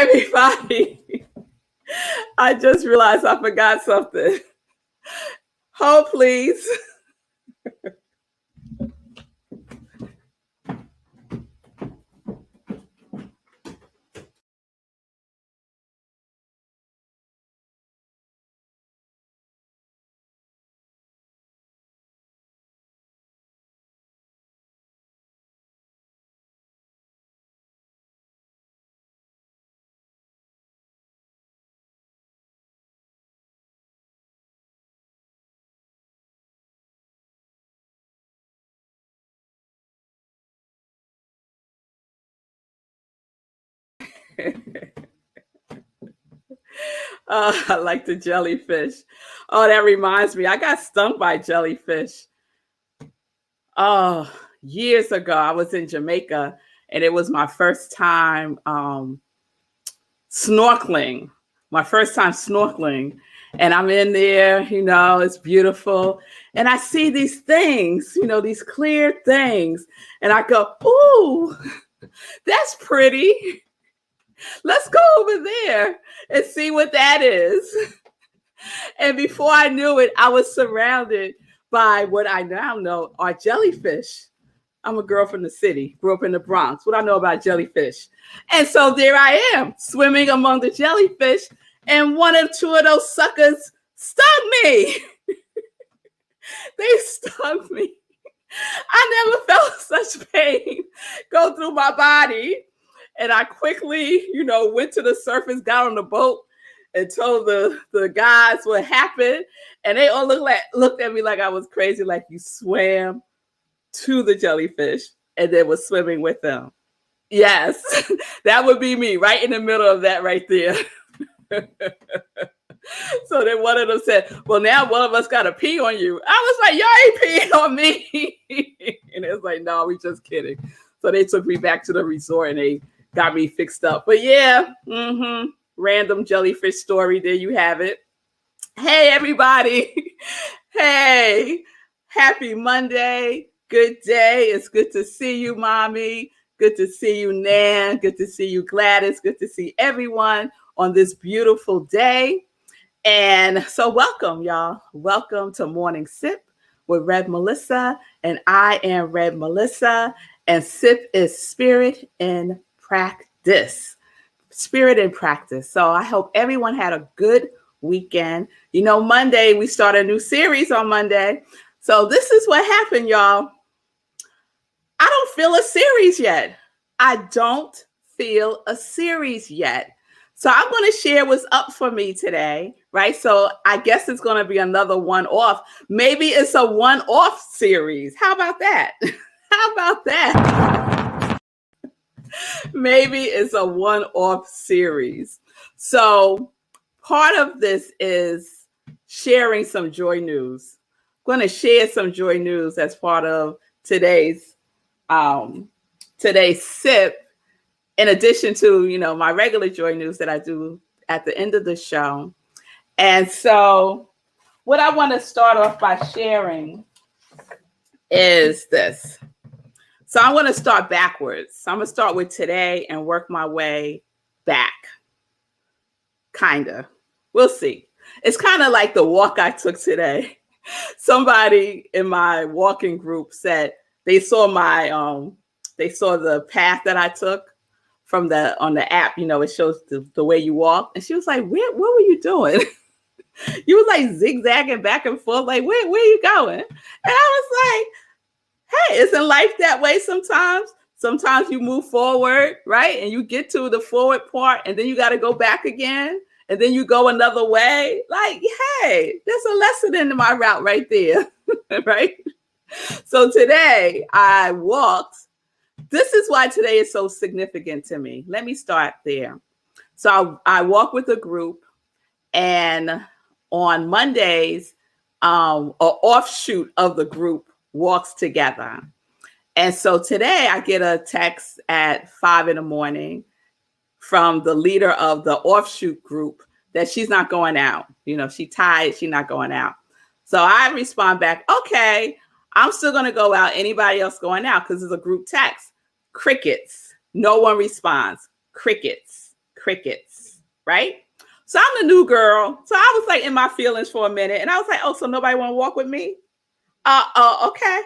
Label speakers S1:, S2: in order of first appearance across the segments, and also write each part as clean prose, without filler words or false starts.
S1: everybody. I just realized I forgot something. Hold, please. I like the jellyfish. Oh, that reminds me. I got stung by jellyfish. Oh, years ago, I was in Jamaica and it was my first time snorkeling. My first time snorkeling. And I'm in there, it's beautiful. And I see these things, these clear things. And I go, ooh, that's pretty. Let's go over there and see what that is. And before I knew it, I was surrounded by what I now know are jellyfish. I'm a girl from the city, grew up in the Bronx. What I know about jellyfish. And so there I am, swimming among the jellyfish, and one or two of those suckers stung me. They stung me. I never felt such pain go through my body. And I quickly, went to the surface, got on the boat, and told the guys what happened. And they all looked at me like I was crazy, like you swam to the jellyfish and then was swimming with them. Yes, that would be me right in the middle of that right there. So then one of them said, well, now one of us got to pee on you. I was like, y'all ain't peeing on me. And it was like, no, we just kidding. So they took me back to the resort and they got me fixed up. But yeah, random jellyfish story. There you have it. Hey, everybody. Hey, happy Monday. Good day. It's good to see you, Mommy. Good to see you, Nan. Good to see you, Gladys. Good to see everyone on this beautiful day. And so welcome, y'all. Welcome to Morning Sip with Rev Melissa. And I am Rev Melissa. And Sip is Spirit in Practice. Spirit in Practice. So I hope everyone had a good weekend. Monday, we start a new series on Monday. So this is what happened, y'all. I don't feel a series yet. So I'm going to share what's up for me today, right? So I guess it's going to be another one-off. Maybe it's a one-off series. How about that? Maybe it's a one-off series. So part of this is sharing some joy news. I'm going to share some joy news as part of today's sip, in addition to, my regular joy news that I do at the end of the show. And so what I want to start off by sharing is this. So I want to start backwards. So I'm going to start with today and work my way back. Kinda. We'll see. It's kind of like the walk I took today. Somebody in my walking group said they saw the path that I took on the app. It shows the way you walk. And she was like, what were you doing? You was like zigzagging back and forth. Like, where are you going? And I was like, hey, isn't life that way sometimes? Sometimes you move forward, right? And you get to the forward part and then you got to go back again. And then you go another way. Like, hey, there's a lesson in my route right there, right? So today I walked. This is why today is so significant to me. Let me start there. So I walk with a group, and on Mondays, an offshoot of the group walks together. And so today I get a text at 5 a.m. from the leader of the offshoot group that she's not going out. She tired, she's not going out. So I respond back, okay, I'm still going to go out. Anybody else going out? Because it's a group text. Crickets. No one responds. Crickets. crickets, right? So I'm the new girl. So I was like in my feelings for a minute. And I was like, oh, so nobody want to walk with me? Okay,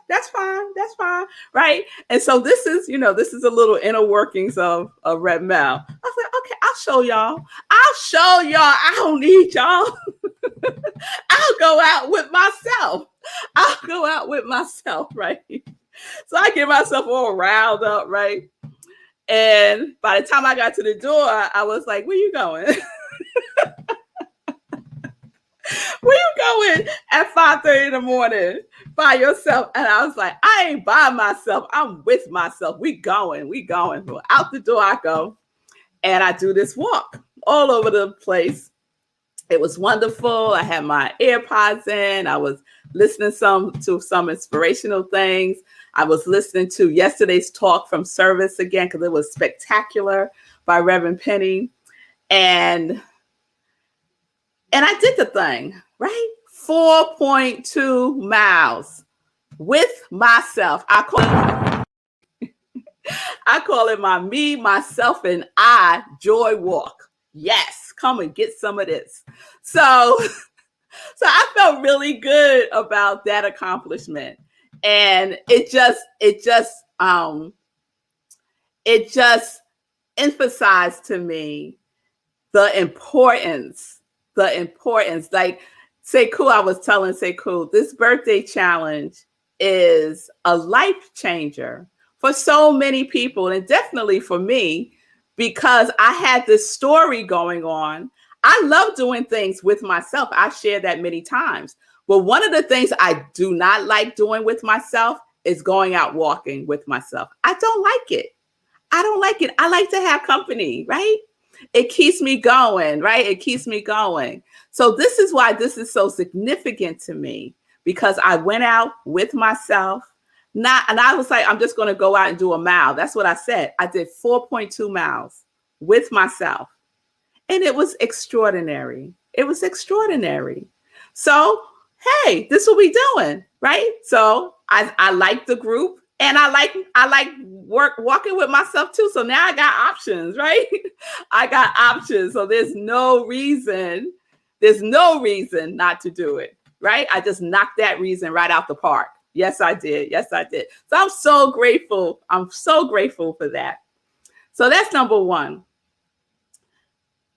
S1: that's fine, right? And so this is, this is a little inner workings of Red Mel. I was like, okay, I'll show y'all. I don't need y'all. I'll go out with myself, right? So I get myself all riled up, right? And by the time I got to the door, I was like, where you going? Where you going at 5:30 in the morning by yourself? And I was like, I ain't by myself. I'm with myself. We going. Well, out the door I go. And I do this walk all over the place. It was wonderful. I had my AirPods in. I was listening to some inspirational things. I was listening to yesterday's talk from service again because it was spectacular by Reverend Penny. And I did the thing, right? 4.2 miles with myself. I call it my me, myself, and I joy walk. Yes, come and get some of this. So I felt really good about that accomplishment. And it just emphasized to me the importance, like Sekou, I was telling Sekou, this birthday challenge is a life changer for so many people, and definitely for me, because I had this story going on. I love doing things with myself. I shared that many times. But one of the things I do not like doing with myself is going out walking with myself. I don't like it. I like to have company, right? It keeps me going, right? It keeps me going. So this is why this is so significant to me, because I went out with myself. And I was like, I'm just going to go out and do a mile. That's what I said. I did 4.2 miles with myself. And it was extraordinary. So, hey, this is what we doing, right? So I like the group, and I like walking with myself too. So now I got options, right? I got options. So there's no reason not to do it, right? I just knocked that reason right out the park. Yes, I did. So I'm so grateful. For that. So that's number one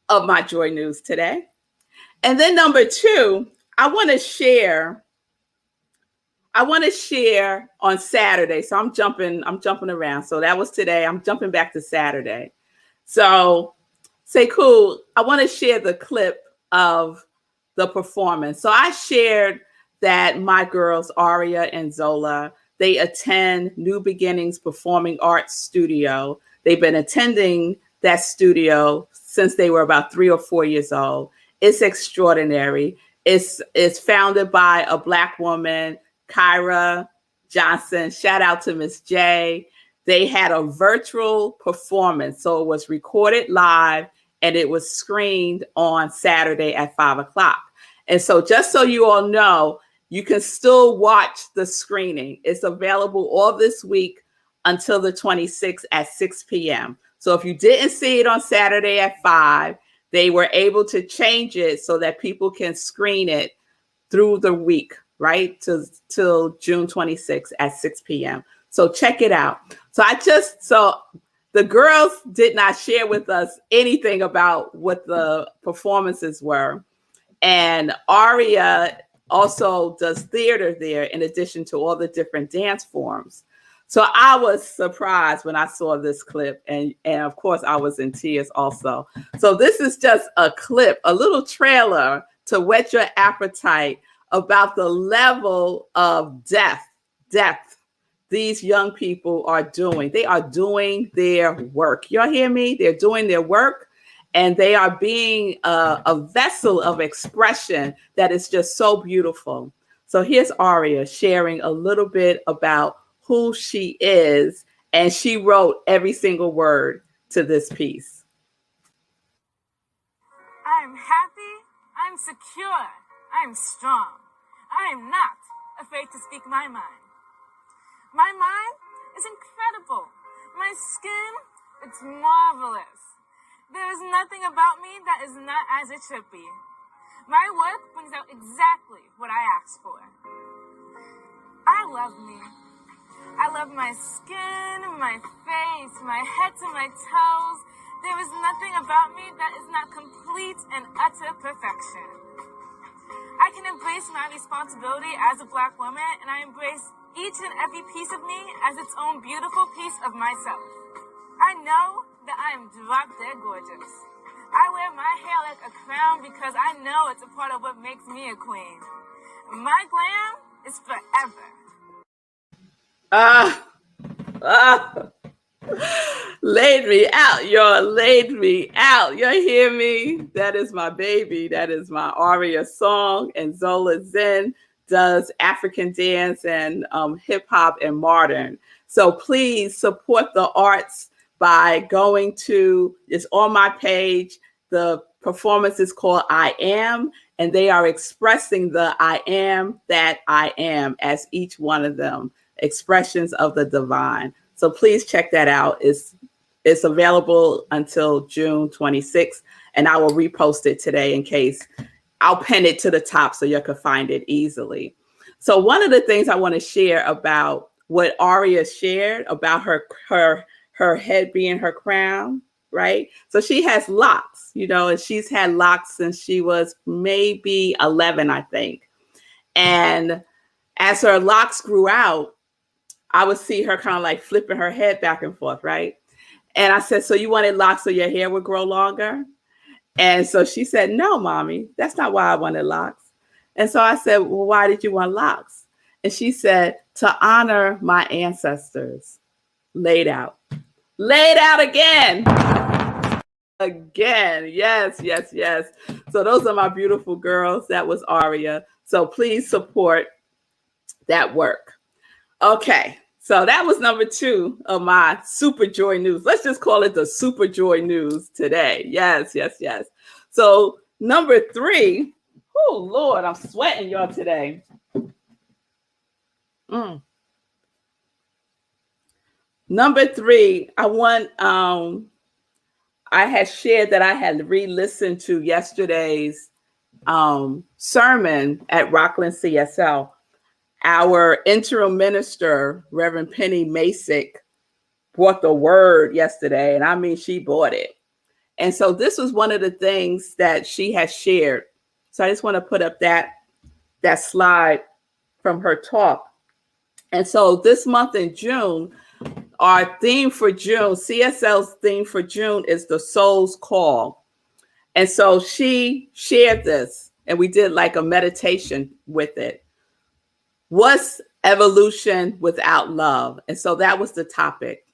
S1: of my joy news today. And then number two, I want to share on Saturday. So I'm jumping around. So that was today. I'm jumping back to Saturday. So Sekou, I want to share the clip of the performance. So I shared that my girls, Aria and Zola, they attend New Beginnings Performing Arts Studio. They've been attending that studio since they were about 3 or 4 years old. It's extraordinary. It's founded by a Black woman, Kyra Johnson. Shout out to Miss J. They had a virtual performance. So it was recorded live and it was screened on Saturday at 5:00. And so just so you all know, you can still watch the screening. It's available all this week until the 26th at 6 p.m. So if you didn't see it on Saturday at 5, they were able to change it so that people can screen it through the week, right? Till June 26th at 6 p.m. So check it out. So the girls did not share with us anything about what the performances were. And Aria also does theater there in addition to all the different dance forms. So I was surprised when I saw this clip, and of course I was in tears also. So this is just a clip, a little trailer to whet your appetite about the level of depth these young people are doing. They are doing their work. Y'all hear me? They're doing their work, and they are being a vessel of expression that is just so beautiful. So here's Aria sharing a little bit about who she is, and she wrote every single word to this piece.
S2: I'm happy, I'm secure, I'm strong. I am not afraid to speak my mind. My mind is incredible. My skin, it's marvelous. There is nothing about me that is not as it should be. My work brings out exactly what I asked for. I love me. I love my skin, my face, my head to my toes. There is nothing about me that is not complete and utter perfection. I can embrace my responsibility as a Black woman, and I embrace each and every piece of me as its own beautiful piece of myself. I know that I am drop dead gorgeous. I wear my hair like a crown because I know it's a part of what makes me a queen. My glam is forever.
S1: Laid me out, y'all. Laid me out. You hear me? That is my baby. That is my aria song. And Zola Zen does African dance and hip hop and modern. So please support the arts by going to, it's on my page. The performance is called I Am, and they are expressing the I am that I am as each one of them, expressions of the divine. So please check that out. It's available until June 26th, and I will repost it today in case. I'll pin it to the top so you can find it easily. So one of the things I want to share about what Aria shared about her head being her crown, right? So she has locks, and she's had locks since she was maybe 11, I think. And as her locks grew out, I would see her kind of like flipping her head back and forth, right? And I said, so you wanted locks so your hair would grow longer? And so she said, no, mommy, that's not why I wanted locks. And so I said, well, why did you want locks? And she said, to honor my ancestors. Laid out again. Again. Yes. So those are my beautiful girls. That was Aria. So please support that work. Okay. So that was number 2 of my Super Joy News. Let's just call it the Super Joy News today. Yes. So number 3, oh Lord, I'm sweating y'all today. Number 3, I had shared that I had re-listened to yesterday's sermon at Rockland CSL. Our interim minister, Reverend Penny Masick, brought the word yesterday, and I mean, she brought it. And so this was one of the things that she has shared. So I just want to put up that slide from her talk. And so this month in June, our theme for June, CSL's theme for June is the soul's call. And so she shared this, and we did like a meditation with it. What's evolution without love? And so that was the topic.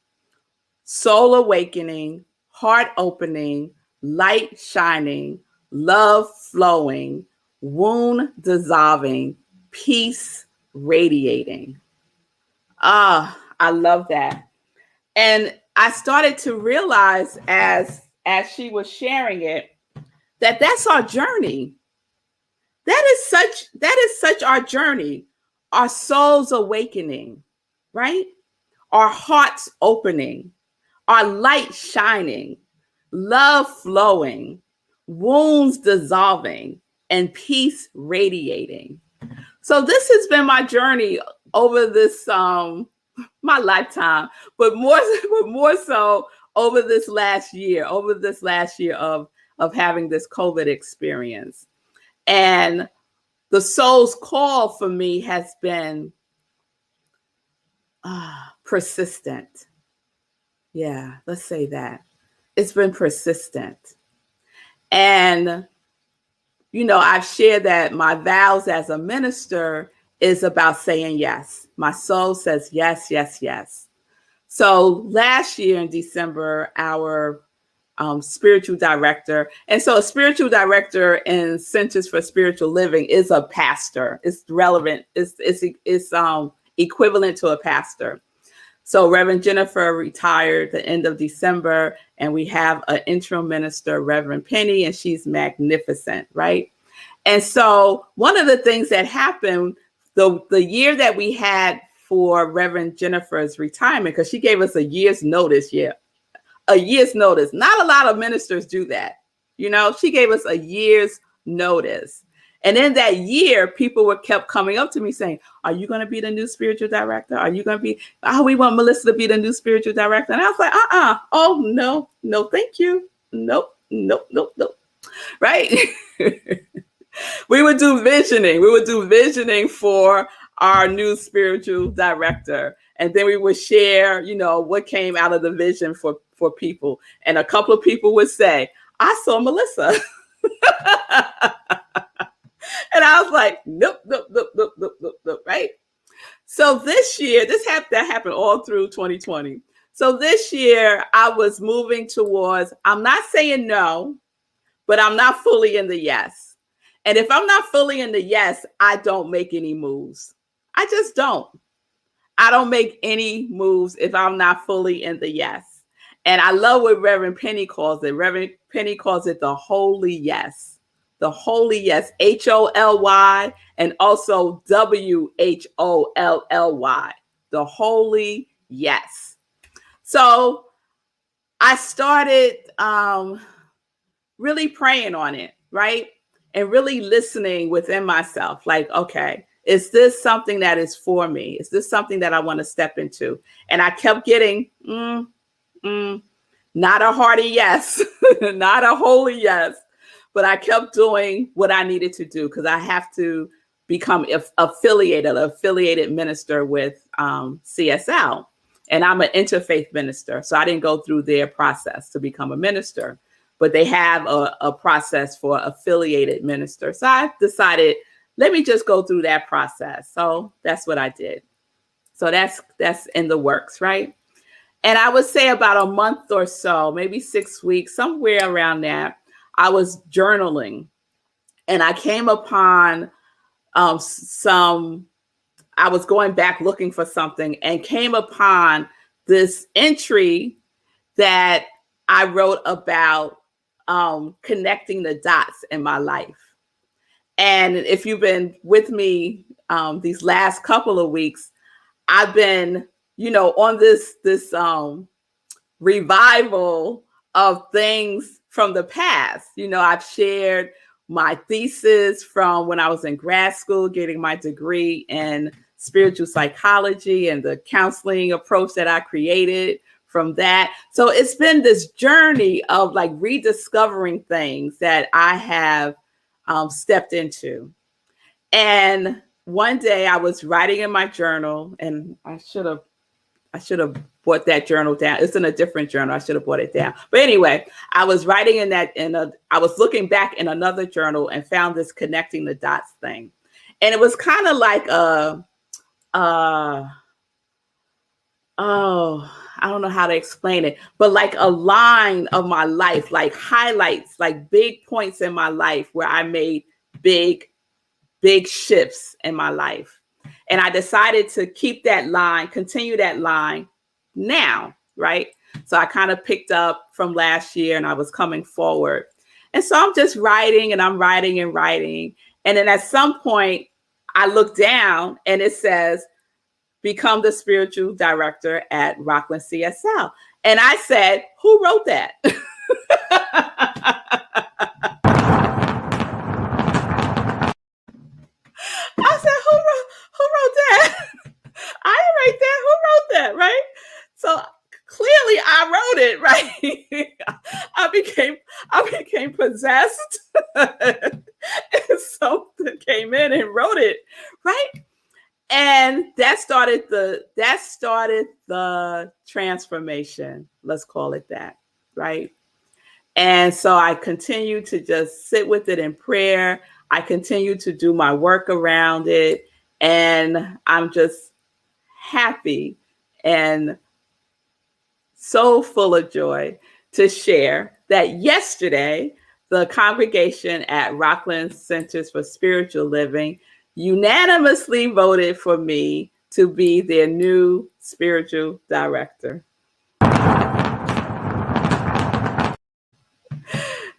S1: Soul awakening, heart opening, light shining, love flowing, wound dissolving, peace radiating. I love that. And I started to realize as she was sharing it, that's our journey. That is such our journey. Our souls awakening, right? Our hearts opening, our light shining, love flowing, wounds dissolving, and peace radiating. So this has been my journey over this my lifetime, but more so over this last year of having this COVID experience. And the soul's call for me has been persistent. Yeah, let's say that. It's been persistent. And, I've shared that my vows as a minister is about saying yes. My soul says yes, yes, yes. So last year in December, our spiritual director. And so a spiritual director in Centers for Spiritual Living is a pastor. It's relevant. It's equivalent to a pastor. So Reverend Jennifer retired the end of December, and we have an interim minister, Reverend Penny, and she's magnificent, right? And so one of the things that happened, the year that we had for Reverend Jennifer's retirement, because she gave us a year's notice, a year's notice. Not a lot of ministers do that. You know, she gave us a year's notice. And in that year, people kept coming up to me saying, are you going to be the new spiritual director? Are you going to be, we want Melissa to be the new spiritual director. And I was like, oh, no, thank you. Nope. Right. We would do visioning. We would do visioning for our new spiritual director. And then we would share, you know, what came out of the vision for people. And a couple of people would say, I saw Melissa. And I was like, nope, right? So this year, that happened all through 2020. So this year, I was moving towards, I'm not saying no, but I'm not fully in the yes. And if I'm not fully in the yes, I don't make any moves. I just don't. I don't make any moves if I'm not fully in the yes. And I love what Reverend Penny calls it. Reverend Penny calls it the holy yes. The holy yes, HOLY, and also WHOLLY, the holy yes. So I started really praying on it, right? And really listening within myself, like, okay, is this something that is for me? Is this something that I want to step into? And I kept getting, not a hearty yes, not a holy yes. But I kept doing what I needed to do because I have to become affiliated minister with CSL. And I'm an interfaith minister. So I didn't go through their process to become a minister. But they have a process for affiliated minister. So I decided, let me just go through that process. So that's what I did. So that's in the works, right? And I would say about a month or so, maybe 6 weeks, somewhere around that, I was journaling and I came upon I was going back looking for something and came upon this entry that I wrote about connecting the dots in my life. And if you've been with me these last couple of weeks, I've been, you know, on this revival of things from the past. You know, I've shared my thesis from when I was in grad school, getting my degree in spiritual psychology and the counseling approach that I created from that. So it's been this journey of like rediscovering things that I have stepped into. And one day I was writing in my journal, and I should have brought that journal down. It's in a different journal. I should have brought it down. But anyway, I was writing in that, I was looking back in another journal and found this connecting the dots thing. And it was kind of like I don't know how to explain it, but like a line of my life, like highlights, like big points in my life where I made big shifts in my life. And I decided to keep that line, continue that line now, right? So I kind of picked up from last year and I was coming forward. And so I'm just writing and I'm writing and writing. And then at some point I look down and it says, become the spiritual director at Rockland CSL. And I said, who wrote that? I said, who wrote that? I didn't write that. Who wrote that, right? So clearly I wrote it, right? I became possessed. And something came in and wrote it, right? And that started the transformation. Let's call it that, right? And so I continue to just sit with it in prayer. I continue to do my work around it. And I'm just happy and so full of joy to share that yesterday, the congregation at Rockland Centers for Spiritual Living unanimously voted for me to be their new spiritual director.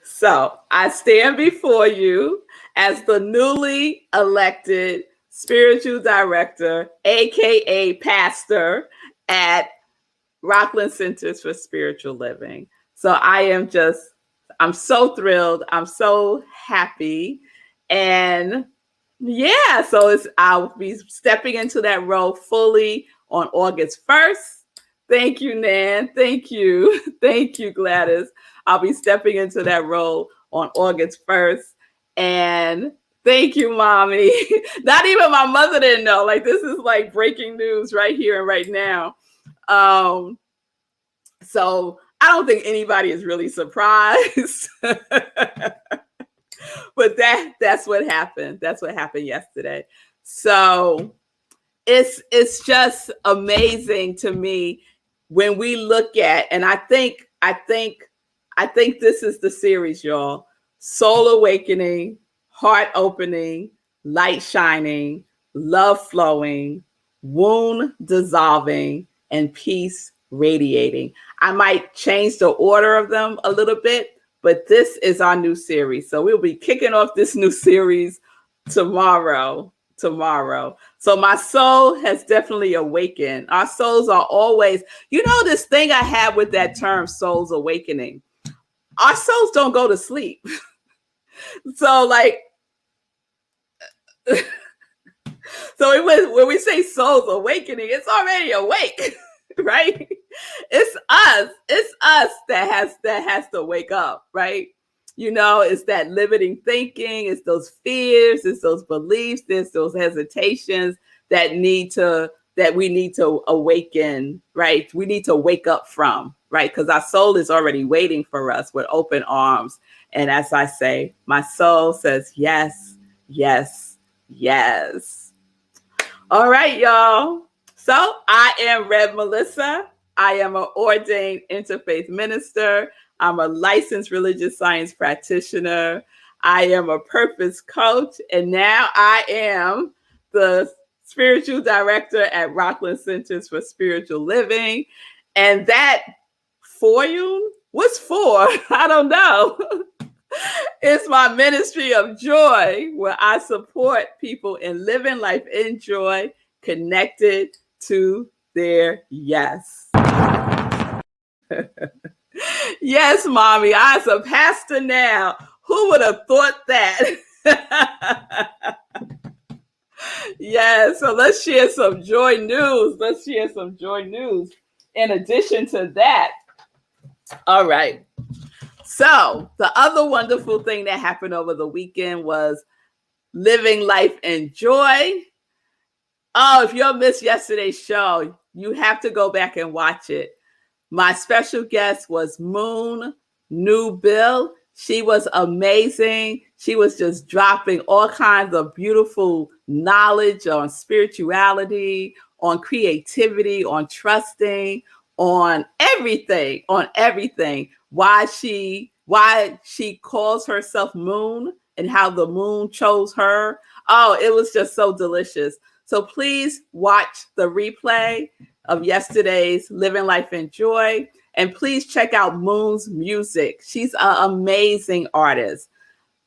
S1: So I stand before you as the newly elected spiritual director, AKA pastor at Rockland Centers for Spiritual Living. So I'm so thrilled. I'm so happy. And yeah, so I'll be stepping into that role fully on August 1st. Thank you, Nan. Thank you. Thank you, Gladys. I'll be stepping into that role on August 1st. And thank you, Mommy. Not even my mother didn't know. Like, this is like breaking news right here and right now. So I don't think anybody is really surprised. But that's what happened. That's what happened yesterday. So it's just amazing to me when we look at, and I think this is the series, y'all. Soul awakening, heart opening, light shining, love flowing, wound dissolving, and peace radiating. I might change the order of them a little bit, but this is our new series. So we'll be kicking off this new series tomorrow. So my soul has definitely awakened. Our souls are always, this thing I have with that term, souls awakening. Our souls don't go to sleep. So like, so when we say souls awakening, it's already awake, right? It's us that has to wake up, right? It's that limiting thinking, it's those fears, it's those beliefs, it's those hesitations that we need to awaken, right? We need to wake up from, right? Because our soul is already waiting for us with open arms. And as I say, my soul says, yes, yes, yes. All right, y'all. So I am Rev Melissa. I am an ordained interfaith minister. I'm a licensed religious science practitioner. I am a purpose coach. And now I am the spiritual director at Rockland Centers for Spiritual Living. And that for you, what's for? I don't know. It's my ministry of joy, where I support people in living life in joy, connected to their yes. Yes, Mommy, I's a pastor now. Who would have thought that? Yes, so let's share some joy news. In addition to that, all right. So the other wonderful thing that happened over the weekend was living life in joy. Oh, if you missed yesterday's show, you have to go back and watch it. My special guest was Moon New Bill. She was amazing. She was just dropping all kinds of beautiful knowledge on spirituality, on creativity, on trusting, on everything. Why she calls herself Moon and how the moon chose her. Oh, it was just so delicious. So please watch the replay of yesterday's Living Life in Joy. And please check out Moon's music. She's an amazing artist.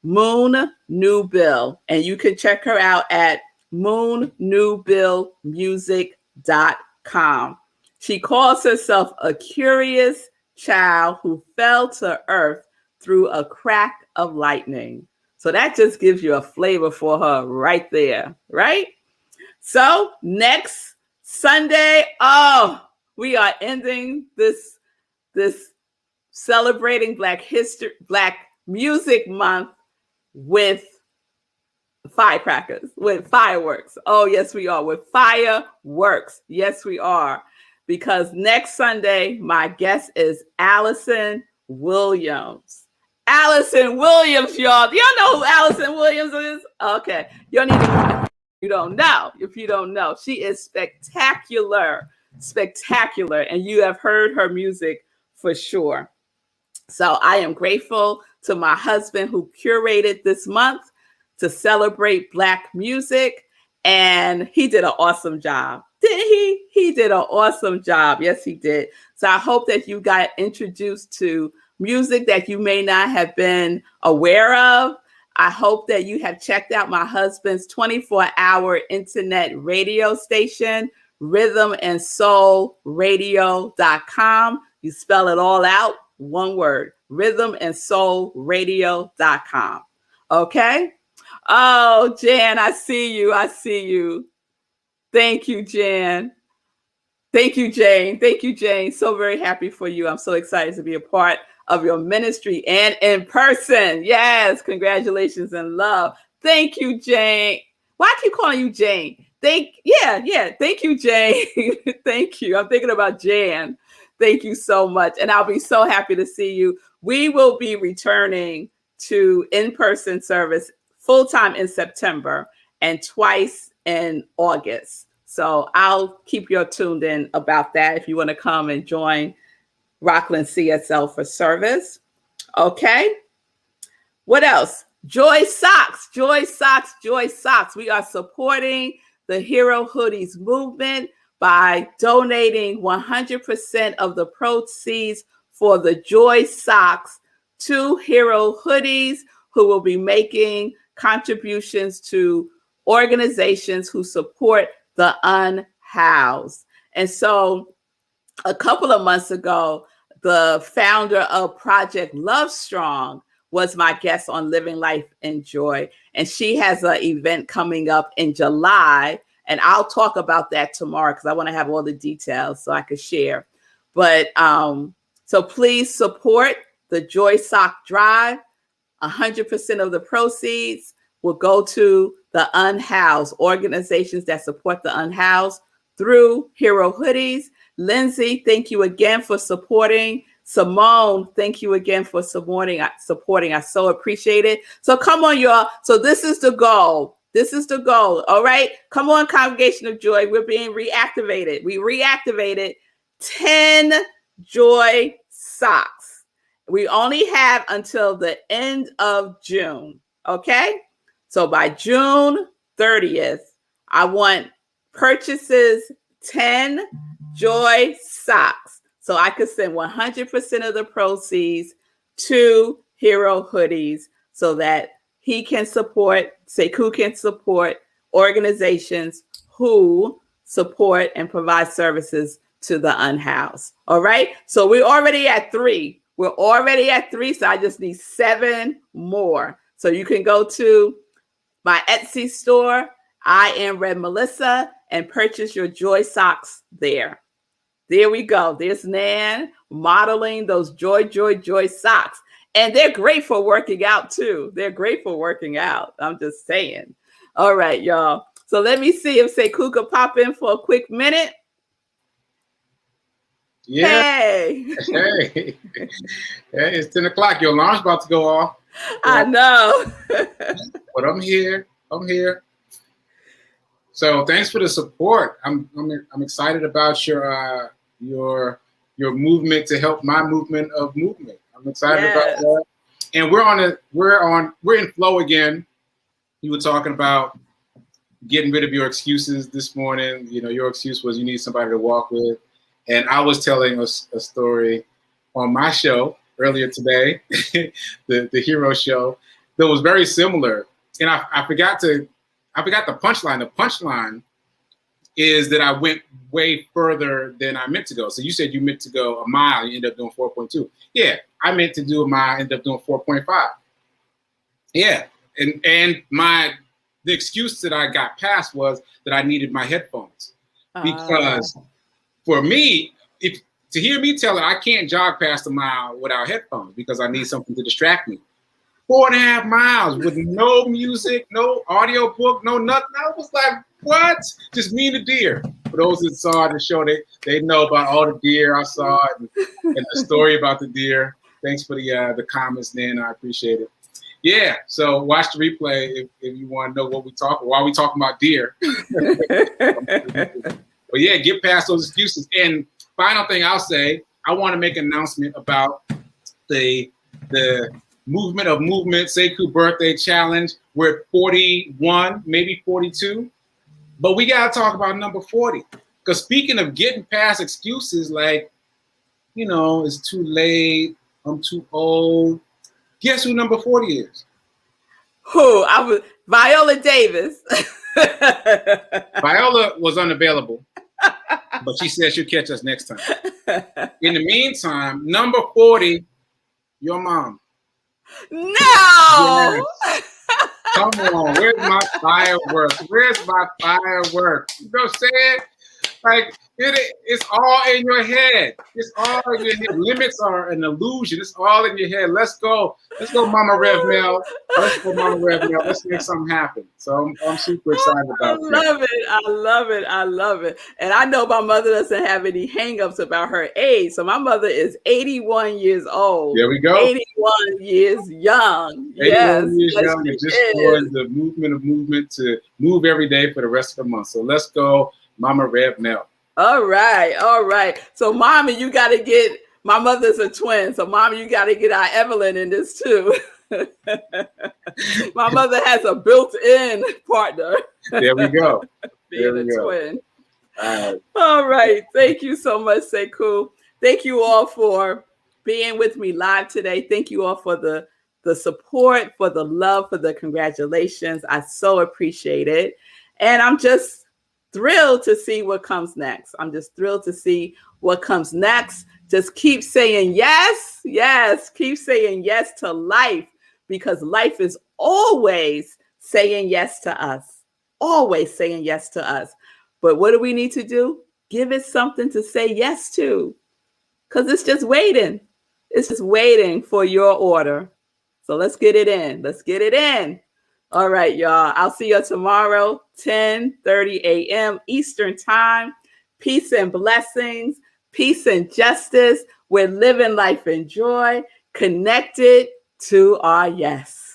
S1: Moon New Bill. And you can check her out at moonnewbillmusic.com. She calls herself a curious child who fell to earth through a crack of lightning. So that just gives you a flavor for her right there, right? So next Sunday, we are ending this celebrating Black Music Month with firecrackers, with fireworks. Oh, yes, we are, with fireworks. Yes, we are. Because next Sunday, my guest is Allison Williams. Allison Williams, y'all. Do y'all know who Allison Williams is? Okay. You don't even, you don't know. If you don't know, she is spectacular, and you have heard her music for sure. So I am grateful to my husband who curated this month to celebrate Black music, and he did an awesome job. Didn't he? He did an awesome job. Yes, he did. So I hope that you got introduced to music that you may not have been aware of. I hope that you have checked out my husband's 24-hour internet radio station, rhythmandsoulradio.com. You spell it all out, one word, rhythmandsoulradio.com. Okay? Oh, Jan, I see you. I see you. Thank you, Jan. Thank you, Jane. Thank you, Jane. So very happy for you. I'm so excited to be a part of your ministry and in person. Yes, congratulations and love. Thank you, Jane. Why I keep calling you Jane? Thank you, Jane. Thank you. I'm thinking about Jan. Thank you so much. And I'll be so happy to see you. We will be returning to in-person service full-time in September and twice in August. So I'll keep you tuned in about that if you want to come and join Rockland CSL for service. Okay. What else? Joy Socks, Joy Socks, Joy Socks. We are supporting the Hero Hoodies movement by donating 100% of the proceeds for the Joy Socks to Hero Hoodies, who will be making contributions to organizations who support the unhoused. And so a couple of months ago, the founder of Project Love Strong was my guest on Living Life in Joy. And she has an event coming up in July. And I'll talk about that tomorrow because I want to have all the details so I can share. But so please support the Joy Sock Drive. 100% of the proceeds will go to the unhoused, organizations that support the unhoused through Hero Hoodies. Lindsay, thank you again for supporting. Simone, thank you again for supporting. I so appreciate it. So come on, y'all. So this is the goal. This is the goal. All right. Come on, Congregation of Joy. We're being reactivated. We reactivated 10 Joy Socks. We only have until the end of June. Okay. So by June 30th, I want purchases 10 Joy Socks. So I could send 100% of the proceeds to Hero Hoodies so that he can support, Sekou can support organizations who support and provide services to the unhoused. All right. So we're already at 3. We're already at 3. So I just need 7 more. So you can go to my Etsy store, iamrevmelissa, and purchase your Joy Socks there. There we go. There's Nan modeling those Joy socks. And they're great for working out too. They're great for working out. I'm just saying. All right, y'all. So let me see if Sekou could pop in for a quick minute.
S3: Yeah.
S1: Hey.
S3: Hey, it's 10 o'clock. Your alarm's about to go off.
S1: I know.
S3: But I'm here. So thanks for the support. I'm excited about your movement to help my movement of movement. I'm excited about that. And we're in flow again. You were talking about getting rid of your excuses this morning. You know, your excuse was you need somebody to walk with. And I was telling a story on my show earlier today, the Hero Show, that was very similar. And I forgot the punchline. The punchline is that I went way further than I meant to go. So you said you meant to go a mile, you ended up doing 4.2. Yeah, I meant to do a mile, ended up doing 4.5. Yeah, and the excuse that I got past was that I needed my headphones. Because for me, to hear me tell it, I can't jog past a mile without headphones because I need something to distract me. 4.5 miles with no music, no audio book, no nothing. I was like, what? Just me and the deer. For those that saw the show, they know about all the deer I saw and the story about the deer. Thanks for the comments, Nan. I appreciate it. Yeah, so watch the replay if you want to know what we talk. Why we talking about deer? But yeah, get past those excuses. And final thing I'll say, I want to make an announcement about the Movement of Movement Sekou Birthday Challenge. We're at 41, maybe 42. But we got to talk about number 40. Because speaking of getting past excuses like, you know, it's too late, I'm too old. Guess who number 40 is?
S1: Who? Viola Davis.
S3: Viola was unavailable. But she said she'll catch us next time. In the meantime, number 40, your mom.
S1: No.
S3: Yes. Come on, where's my fireworks? Where's my fireworks? You know what I'm saying? Like it's all in your head. It's all in your head. Limits are an illusion. It's all in your head. Let's go, Mama Rev Mel. Let's go, Mama Rev Mel. Let's make something happen. So I'm super excited about that.
S1: I love it. And I know my mother doesn't have any hangups about her age. So my mother is 81 years old.
S3: There we go.
S1: 81 years young.
S3: 81
S1: yes,
S3: years young, and just for the movement to move every day for the rest of the month. So let's go, Mama Rev Mel.
S1: All right. So, Mommy, you got to get. My mother's a twin, so Mommy, you got to get our Evelyn in this too. My mother has a built-in partner.
S3: There we go.
S1: Being a twin. All right. Thank you so much, Sekou. Thank you all for being with me live today. Thank you all for the support, for the love, for the congratulations. I so appreciate it. And I'm just thrilled to see what comes next. I'm just thrilled to see what comes next. Just keep saying yes. Yes. Keep saying yes to life, because life is always saying yes to us. Always saying yes to us. But what do we need to do? Give it something to say yes to, because it's just waiting. It's just waiting for your order. So let's get it in. Let's get it in. All right, y'all. I'll see you tomorrow, 10:30 a.m. Eastern Time. Peace and blessings. Peace and justice. We're living life in joy, connected to our yes.